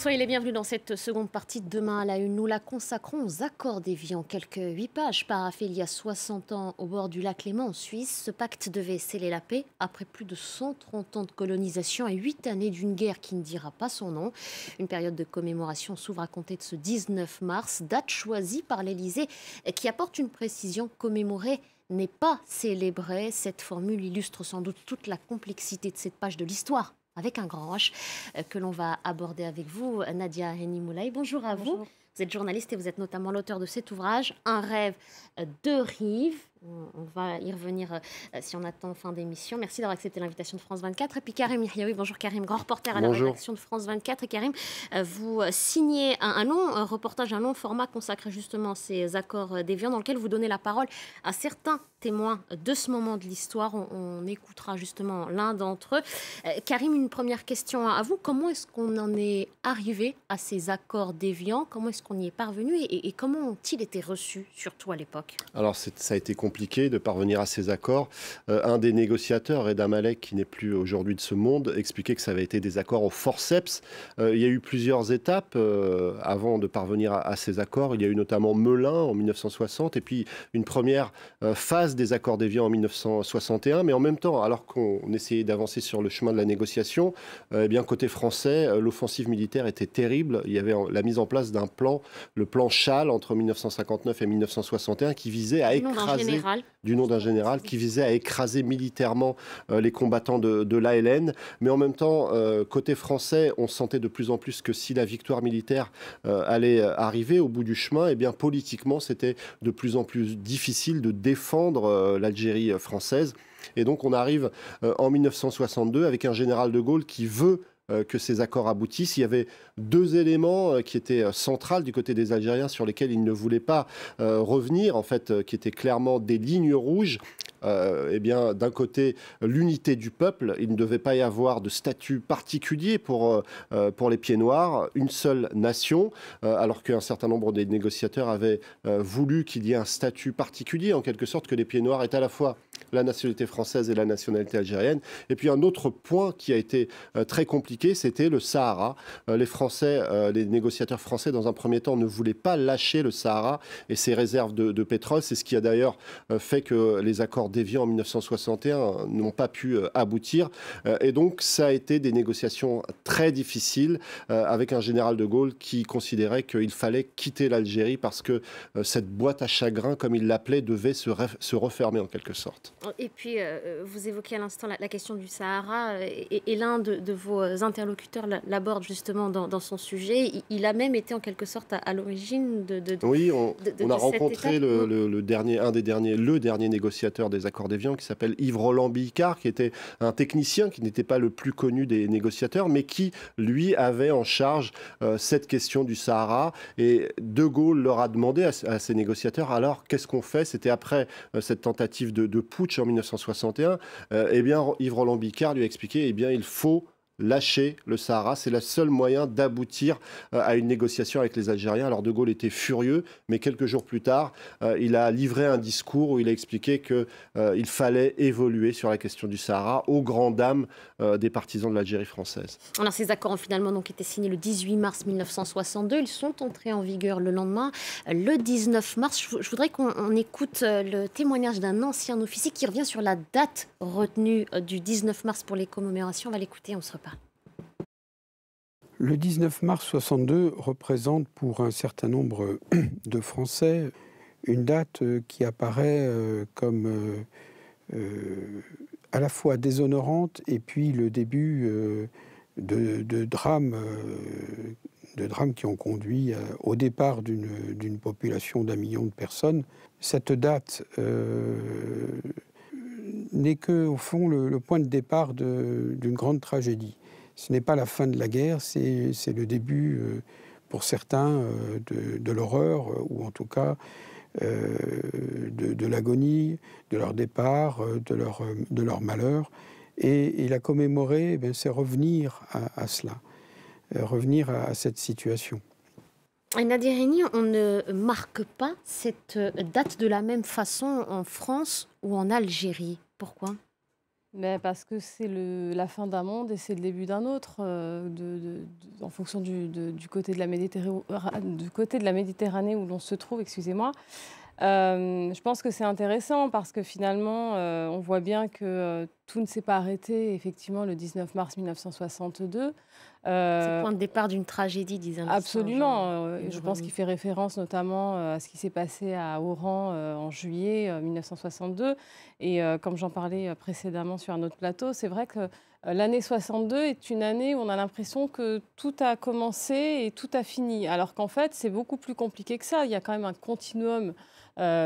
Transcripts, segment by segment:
Soyez les bienvenus dans cette seconde partie de Demain à la Une. Nous la consacrons aux accords d'Évian. Quelques 8 pages paraphées il y a 60 ans au bord du lac Léman en Suisse. Ce pacte devait sceller la paix après plus de 130 ans de colonisation et 8 années d'une guerre qui ne dira pas son nom. Une période de commémoration s'ouvre à compter de ce 19 mars, date choisie par l'Élysée qui apporte une précision: commémorer n'est pas célébrer. Cette formule illustre sans doute toute la complexité de cette page de l'histoire avec un grand H que l'on va aborder avec vous, Nadia Henni-Moulay. Bonjour à vous. Vous êtes journaliste et vous êtes notamment l'auteur de cet ouvrage, Un rêve de rives. On va y revenir si on attend fin d'émission. Merci d'avoir accepté l'invitation de France 24. Et puis Karim Yahyaoui, bonjour Karim, grand reporter à la rédaction de France 24. Et Karim, vous signez un long reportage, un long format consacré justement à ces accords d'Évian, dans lequel vous donnez la parole à certains témoins de ce moment de l'histoire. On écoutera justement l'un d'entre eux. Karim, une première question à vous. Comment est-ce qu'on en est arrivé à ces accords d'Évian? Comment est-ce qu'on y est parvenu et comment ont-ils été reçus, surtout à l'époque? Alors, ça a été compliqué de parvenir à ces accords. Un des négociateurs, Reda Malek, qui n'est plus aujourd'hui de ce monde, expliquait que ça avait été des accords au forceps. Il y a eu plusieurs étapes avant de parvenir à ces accords. Il y a eu notamment Melun en 1960 et puis une première phase des accords d'Évian en 1961. Mais en même temps, alors qu'on essayait d'avancer sur le chemin de la négociation, eh bien, côté français, l'offensive militaire était terrible. Il y avait la mise en place d'un plan, le plan Châle, entre 1959 et 1961, qui visait à écraser, du nom d'un général, qui visait à écraser militairement les combattants de l'ALN. Mais en même temps, côté français, on sentait de plus en plus que si la victoire militaire allait arriver au bout du chemin, eh bien, politiquement, c'était de plus en plus difficile de défendre l'Algérie française. Et donc, on arrive en 1962 avec un général de Gaulle qui veut que ces accords aboutissent. Il y avait deux éléments qui étaient centraux du côté des Algériens sur lesquels ils ne voulaient pas revenir, en fait, qui étaient clairement des lignes rouges. Eh bien, d'un côté, l'unité du peuple. Il ne devait pas y avoir de statut particulier pour les pieds noirs, une seule nation, alors qu'un certain nombre des négociateurs avaient voulu qu'il y ait un statut particulier, en quelque sorte, que les pieds noirs aient à la fois la nationalité française et la nationalité algérienne. Et puis un autre point qui a été très compliqué, c'était le Sahara. Les Français, les négociateurs français, dans un premier temps, ne voulaient pas lâcher le Sahara et ses réserves de pétrole. C'est ce qui a d'ailleurs fait que les accords d'Évian en 1961 n'ont pas pu aboutir. Et donc, ça a été des négociations très difficiles avec un général de Gaulle qui considérait qu'il fallait quitter l'Algérie parce que cette boîte à chagrin, comme il l'appelait, devait se refermer en quelque sorte. Et puis, vous évoquez à l'instant la question du Sahara et l'un de vos interlocuteurs l'aborde justement dans son sujet. Il a même été en quelque sorte à l'origine de Oui, on a rencontré le dernier négociateur des accords d'Évian qui s'appelle Yves-Roland Bicard, qui était un technicien qui n'était pas le plus connu des négociateurs, mais qui, lui, avait en charge cette question du Sahara. Et De Gaulle leur a demandé à ces négociateurs, alors qu'est-ce qu'on fait? C'était après cette tentative de putsch en 1961. Eh bien, Yves-Roland Bicard lui a expliqué, eh bien, il faut lâcher le Sahara. C'est le seul moyen d'aboutir à une négociation avec les Algériens. Alors De Gaulle était furieux, mais quelques jours plus tard, il a livré un discours où il a expliqué qu'il fallait évoluer sur la question du Sahara aux grandes dames des partisans de l'Algérie française. Alors, ces accords ont finalement donc été signés le 18 mars 1962. Ils sont entrés en vigueur le lendemain, le 19 mars. Je voudrais qu'on écoute le témoignage d'un ancien officier qui revient sur la date retenue du 19 mars pour les commémorations. On va l'écouter, on se reparle. Le 19 mars 62 représente pour un certain nombre de Français une date qui apparaît comme à la fois déshonorante et puis le début de drames qui ont conduit au départ d'une population d'1 million de personnes. Cette date n'est que, au fond, le point de départ d'une grande tragédie. Ce n'est pas la fin de la guerre, c'est le début, pour certains, de l'horreur, ou en tout cas de l'agonie, de leur départ, de leur malheur. Et la commémorer, c'est revenir à cela, revenir à cette situation. Nadia Henni, on ne marque pas cette date de la même façon en France ou en Algérie. Pourquoi ? Mais parce que c'est la fin d'un monde et c'est le début d'un autre, en fonction du côté de la Méditerranée où l'on se trouve, excusez-moi. Je pense que c'est intéressant parce que finalement, on voit bien que tout ne s'est pas arrêté effectivement le 19 mars 1962. C'est le Euh, point de départ d'une tragédie, disait un médecin, Absolument. Jean Je pense Remy. qu'il fait référence notamment à ce qui s'est passé à Oran en juillet 1962. Et comme j'en parlais précédemment sur un autre plateau, c'est vrai que l'année 62 est une année où on a l'impression que tout a commencé et tout a fini. Alors qu'en fait, c'est beaucoup plus compliqué que ça. Il y a quand même un continuum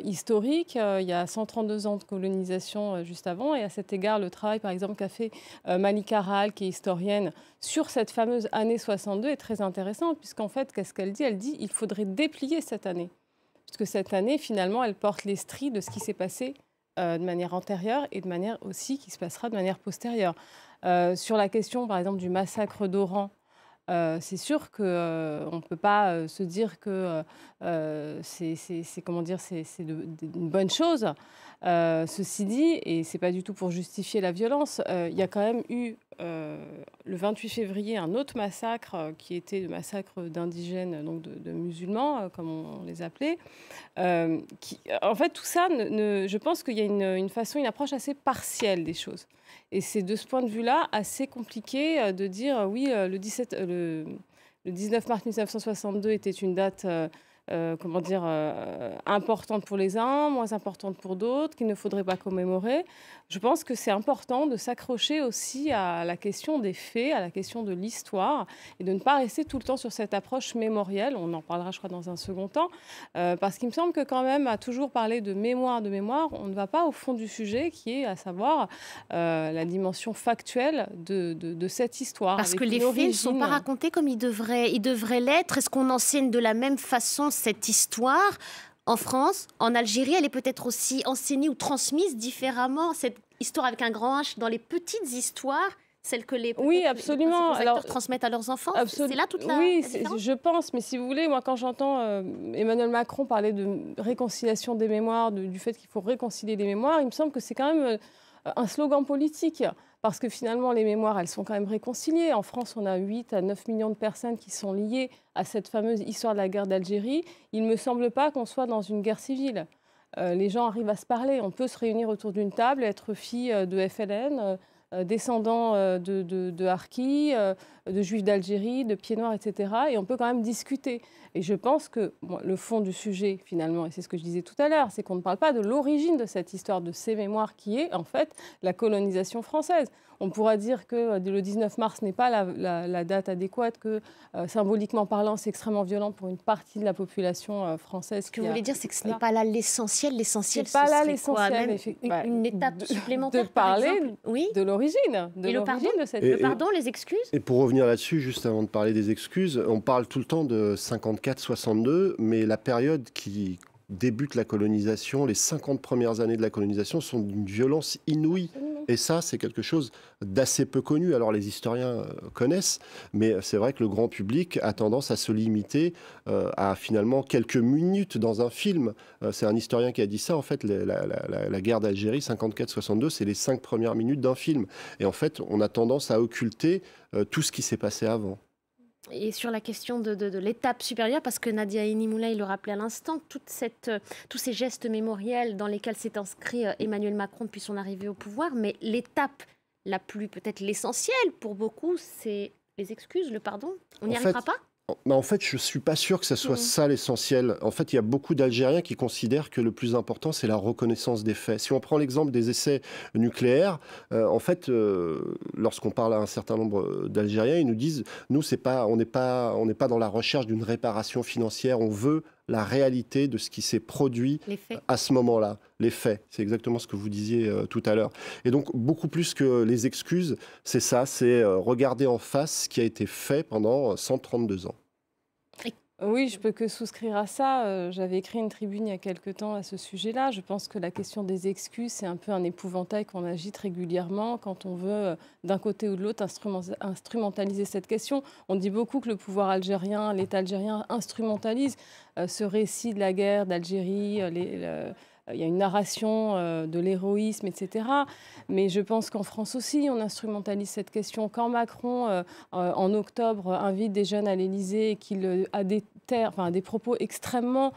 historique. Il y a 132 ans de colonisation juste avant. Et à cet égard, le travail, par exemple, qu'a fait Malika Rahal, qui est historienne, sur cette fameuse année 62 est très intéressant, puisqu'en fait, qu'est-ce qu'elle dit? Elle dit qu'il faudrait déplier cette année. Puisque cette année, finalement, elle porte les stries de ce qui s'est passé de manière antérieure et de manière aussi qui se passera de manière postérieure. Sur la question, par exemple, du massacre d'Oran, c'est sûr qu'on ne peut pas se dire que comment dire, une bonne chose. Ceci dit, et c'est pas du tout pour justifier la violence, il y a quand même eu le 28 février un autre massacre qui était le massacre d'indigènes, donc de musulmans, comme on les appelait. En fait, tout ça, je pense qu'il y a une approche assez partielle des choses. Et c'est de ce point de vue-là assez compliqué de dire oui, le 19 mars 1962 était une date comment dire, importante pour les uns, moins importante pour d'autres, qu'il ne faudrait pas commémorer. Je pense que c'est important de s'accrocher aussi à la question des faits, à la question de l'histoire, et de ne pas rester tout le temps sur cette approche mémorielle. On en parlera, je crois, dans un second temps, parce qu'il me semble que quand même, à toujours parler de mémoire, on ne va pas au fond du sujet, qui est à savoir la dimension factuelle de cette histoire. Parce que les faits ne sont pas racontés comme ils devraient l'être. Est-ce qu'on enseigne de la même façon cette histoire en France, en Algérie? Elle est peut-être aussi enseignée ou transmise différemment, cette histoire avec un grand H, dans les petites histoires, celles que les acteurs transmettent à leurs enfants. C'est là toute la différence. Je pense, mais si vous voulez, moi quand j'entends Emmanuel Macron parler de réconciliation des mémoires, du fait qu'il faut réconcilier les mémoires, il me semble que c'est quand même un slogan politique. Parce que finalement, les mémoires, elles sont quand même réconciliées. En France, on a 8 à 9 millions de personnes qui sont liées à cette fameuse histoire de la guerre d'Algérie. Il ne me semble pas qu'on soit dans une guerre civile. Les gens arrivent à se parler. On peut se réunir autour d'une table, être fille de FLN, descendant de Harkis, de Juifs d'Algérie, de Pieds Noirs, etc. Et on peut quand même discuter. Et je pense que le fond du sujet, finalement, et c'est ce que je disais tout à l'heure, c'est qu'on ne parle pas de l'origine de cette histoire, de ces mémoires, qui est en fait la colonisation française. On pourra dire que le 19 mars n'est pas la date adéquate, que symboliquement parlant, c'est extrêmement violent pour une partie de la population française. Ce que vous voulez dire, c'est que ce n'est pas là l'essentiel. L'essentiel, c'est pas là l'essentiel, même une étape supplémentaire, de parler par exemple. Oui. de l'origine, de cette. Le pardon, les excuses. Et pour revenir là-dessus, juste avant de parler des excuses, on parle tout le temps de 54-62, mais la période qui débute la colonisation, les 50 premières années de la colonisation sont d'une violence inouïe. Et ça, c'est quelque chose d'assez peu connu. Alors les historiens connaissent, mais c'est vrai que le grand public a tendance à se limiter à finalement quelques minutes dans un film. C'est un historien qui a dit ça, en fait, la guerre d'Algérie, 54-62, c'est les 5 premières minutes d'un film. Et en fait, on a tendance à occulter tout ce qui s'est passé avant. Et sur la question de l'étape supérieure, parce que Nadia Henni-Moulin le rappelait à l'instant, tous ces gestes mémoriels dans lesquels s'est inscrit Emmanuel Macron depuis son arrivée au pouvoir, mais l'étape la plus, peut-être l'essentielle pour beaucoup, c'est les excuses, le pardon. On n'y arrivera pas ? En fait, je ne suis pas sûr que ce soit ça l'essentiel. En fait, il y a beaucoup d'Algériens qui considèrent que le plus important, c'est la reconnaissance des faits. Si on prend l'exemple des essais nucléaires, en fait, lorsqu'on parle à un certain nombre d'Algériens, ils nous disent, nous, on n'est pas dans la recherche d'une réparation financière, on veut la réalité de ce qui s'est produit à ce moment-là. Les faits, c'est exactement ce que vous disiez tout à l'heure. Et donc, beaucoup plus que les excuses, c'est ça, c'est regarder en face ce qui a été fait pendant 132 ans. Oui, je peux que souscrire à ça. J'avais écrit une tribune il y a quelque temps à ce sujet-là. Je pense que la question des excuses, c'est un peu un épouvantail qu'on agite régulièrement quand on veut, d'un côté ou de l'autre, instrumentaliser cette question. On dit beaucoup que le pouvoir algérien, l'État algérien instrumentalise ce récit de la guerre d'Algérie, il y a une narration de l'héroïsme, etc. Mais je pense qu'en France aussi, on instrumentalise cette question. Quand Macron, en octobre, invite des jeunes à l'Élysée et qu'il a des propos extrêmement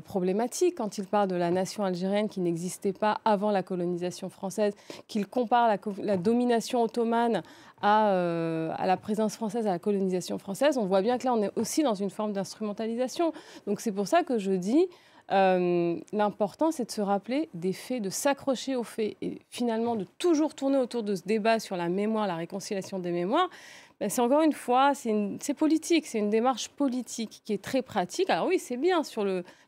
problématique quand il parle de la nation algérienne qui n'existait pas avant la colonisation française, qu'il compare la domination ottomane à la présence française, à la colonisation française. On voit bien que là, on est aussi dans une forme d'instrumentalisation. Donc c'est pour ça que je dis, l'important, c'est de se rappeler des faits, de s'accrocher aux faits et finalement de toujours tourner autour de ce débat sur la mémoire, la réconciliation des mémoires. C'est encore une fois, c'est politique, c'est une démarche politique qui est très pratique. Alors oui, c'est bien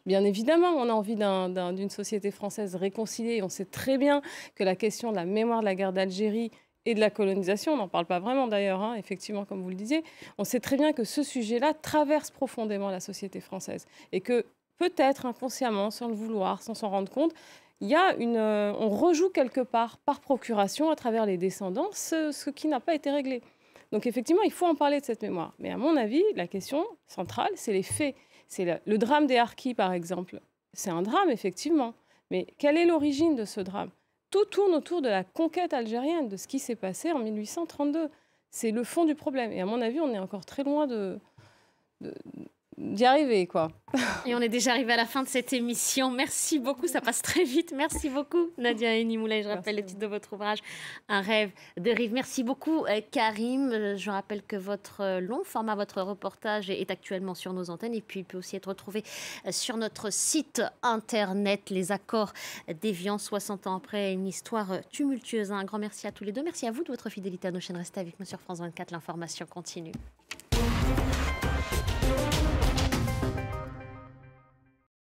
bien évidemment, on a envie d'une société française réconciliée. On sait très bien que la question de la mémoire de la guerre d'Algérie et de la colonisation, on n'en parle pas vraiment d'ailleurs, hein, effectivement, comme vous le disiez, on sait très bien que ce sujet-là traverse profondément la société française et que peut-être inconsciemment, sans le vouloir, sans s'en rendre compte, on rejoue quelque part par procuration à travers les descendants ce qui n'a pas été réglé. Donc effectivement, il faut en parler de cette mémoire. Mais à mon avis, la question centrale, c'est les faits. C'est le drame des harkis, par exemple. C'est un drame, effectivement. Mais quelle est l'origine de ce drame? Tout tourne autour de la conquête algérienne, de ce qui s'est passé en 1832. C'est le fond du problème. Et à mon avis, on est encore très loin d'y arriver, quoi. Et on est déjà arrivé à la fin de cette émission. Merci beaucoup, ça passe très vite. Merci beaucoup, Nadia Henni-Moulay. Je rappelle le titre de votre ouvrage, Un rêve de rive. Merci beaucoup, Karim. Je rappelle que votre long format, votre reportage est actuellement sur nos antennes et puis il peut aussi être retrouvé sur notre site internet. Les accords d'Évian, 60 ans après, une histoire tumultueuse. Un grand merci à tous les deux. Merci à vous de votre fidélité à nos chaînes. Restez avec nous sur France 24. L'information continue.